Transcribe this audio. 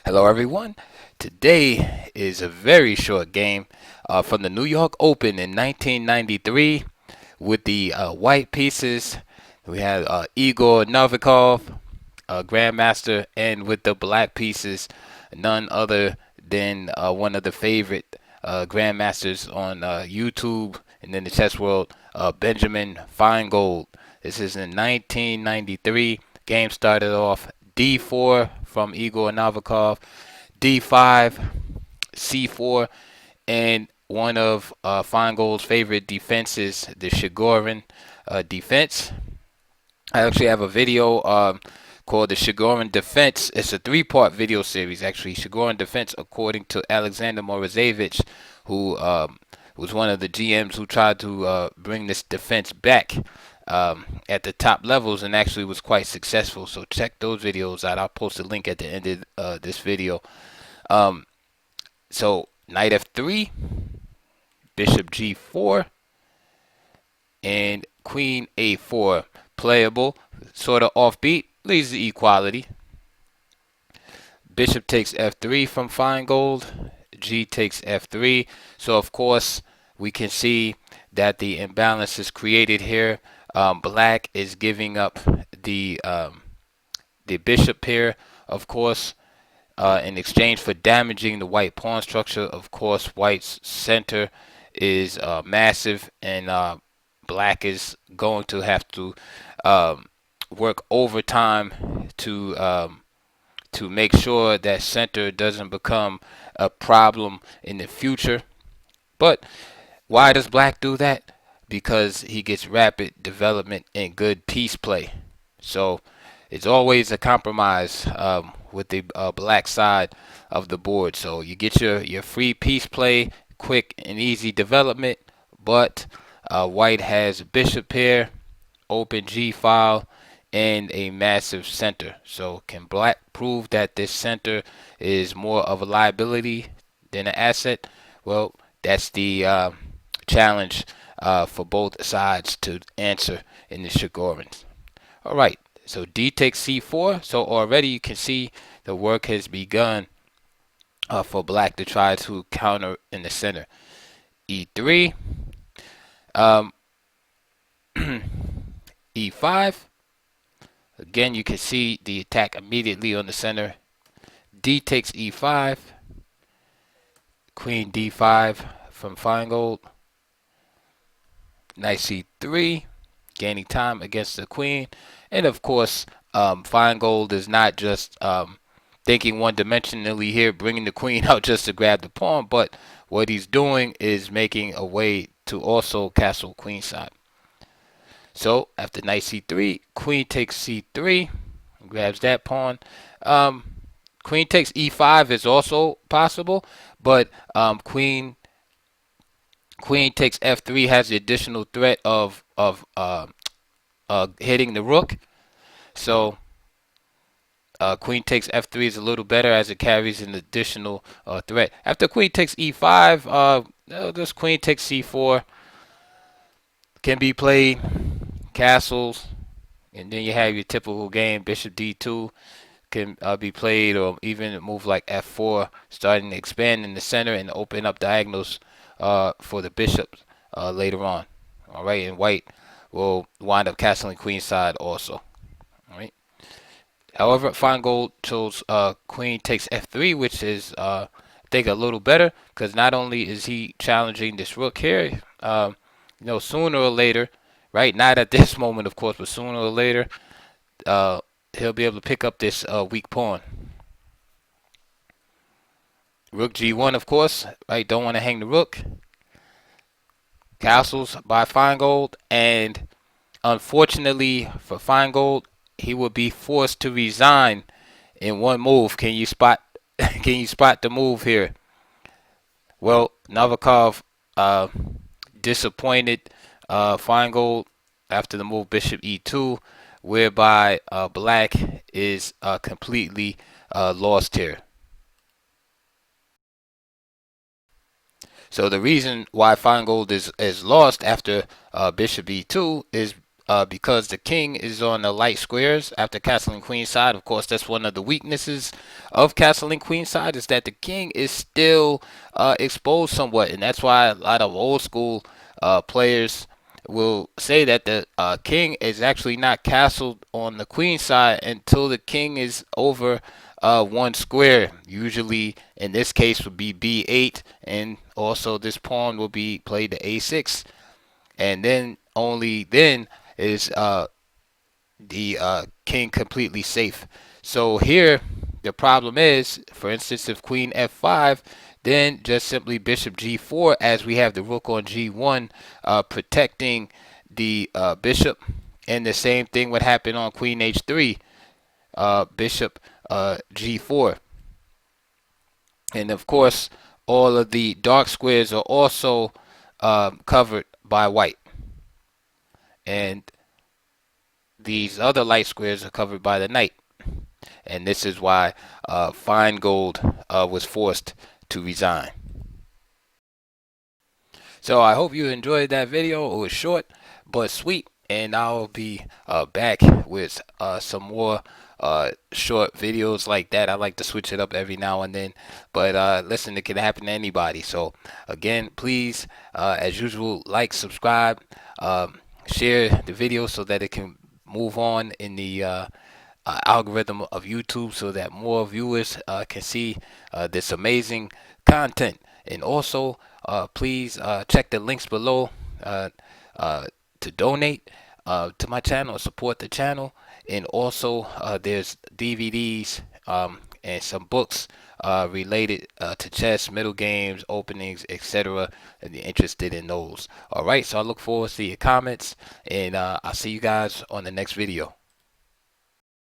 Hello, everyone. Today is a very short game from the New York Open in 1993 with the white pieces. We had Igor Novikov, Grandmaster, and with the black pieces, none other than one of the favorite Grandmasters on YouTube and in the chess world, Benjamin Finegold. This is in 1993. Game started off D4 from Igor Novikov, D5, C4, and one of Finegold's favorite defenses, the Shigorin defense. I actually have a video called the Shigorin Defense. It's a three-part video series, actually. Shigorin Defense, according to Alexander Morozevich, who was one of the GMs who tried to bring this defense back at the top levels and actually was quite successful. So check those videos out. I'll post a link at the end of this video. Um, so knight f3, bishop g4, and queen a4. Playable, sort of offbeat, leads to equality. Bishop takes f3 from Finegold. G takes f3. So of course we can see that the imbalance is created here. Black is giving up the bishop here, of course, in exchange for damaging the white pawn structure. Of course, white's center is massive, and black is going to have to work overtime to make sure that center doesn't become a problem in the future. But why does black do that? Because he gets rapid development and good piece play. So it's always a compromise with the black side of the board. So you get your free piece play, quick and easy development, but white has a bishop here, open G file, and a massive center. So can black prove that this center is more of a liability than an asset? Well, that's the challenge for both sides to answer in the Shigorins. All right, so D takes C4. So already you can see the work has begun for black to try to counter in the center. E3, um, E5. Again, you can see the attack immediately on the center. D takes E5. Queen D5 from Finegold. Knight C3, gaining time against the queen. And of course, Finegold is not just thinking one-dimensionally here, bringing the queen out just to grab the pawn, but what he's doing is making a way to also castle queenside. So after knight c3, queen takes c3, grabs that pawn. Queen takes e5 is also possible, but queen takes f3 has the additional threat of hitting the rook. So queen takes f3 is a little better as it carries an additional threat. After queen takes e5, this queen takes c4 can be played. Castles, and then you have your typical game. Bishop d2 can be played, or even a move like f4, starting to expand in the center and open up diagonals for the bishops later on. All right, and white will wind up castling queenside also. All right. However, Finegold chose queen takes f3, which is I think a little better, because not only is he challenging this rook here, sooner or later, right? Not at this moment, of course, but sooner or later, he'll be able to pick up this weak pawn. Rook g1, of course, right? Don't want to hang the rook. Castles by Finegold, and unfortunately for Finegold, he will be forced to resign in one move. Can you spot? Can you spot the move here? Well, Novikov disappointed Finegold after the move bishop e2, whereby black is completely lost here. So the reason why Finegold is lost after bishop e2 is because the king is on the light squares after castle and queen side. Of course, that's one of the weaknesses of castle and queen side, is that the king is still exposed somewhat, and that's why a lot of old school players will say that the king is actually not castled on the queen side until the king is over one square. Usually, in this case, would be b8, and also this pawn will be played to a6, and then only then is the king completely safe. So here, the problem is, for instance, if queen f5, then just simply bishop g4, as we have the rook on g1 protecting the bishop. And the same thing would happen on queen h3, bishop g4. And of course, all of the dark squares are also covered by white. And these other light squares are covered by the knight. And this is why Finegold was forced to resign. So I hope you enjoyed that video. It was short but sweet, and I'll be back with some more short videos like that. I like to switch it up every now and then, but listen, it can happen to anybody. So again, please, as usual, like, subscribe, share the video so that it can move on in the algorithm of YouTube, so that more viewers can see this amazing content. And also, please check the links below to donate to my channel, support the channel. And also, there's DVDs and some books related to chess, middle games, openings, etc. And you're interested in those. All right, so I look forward to your comments, and I'll see you guys on the next video.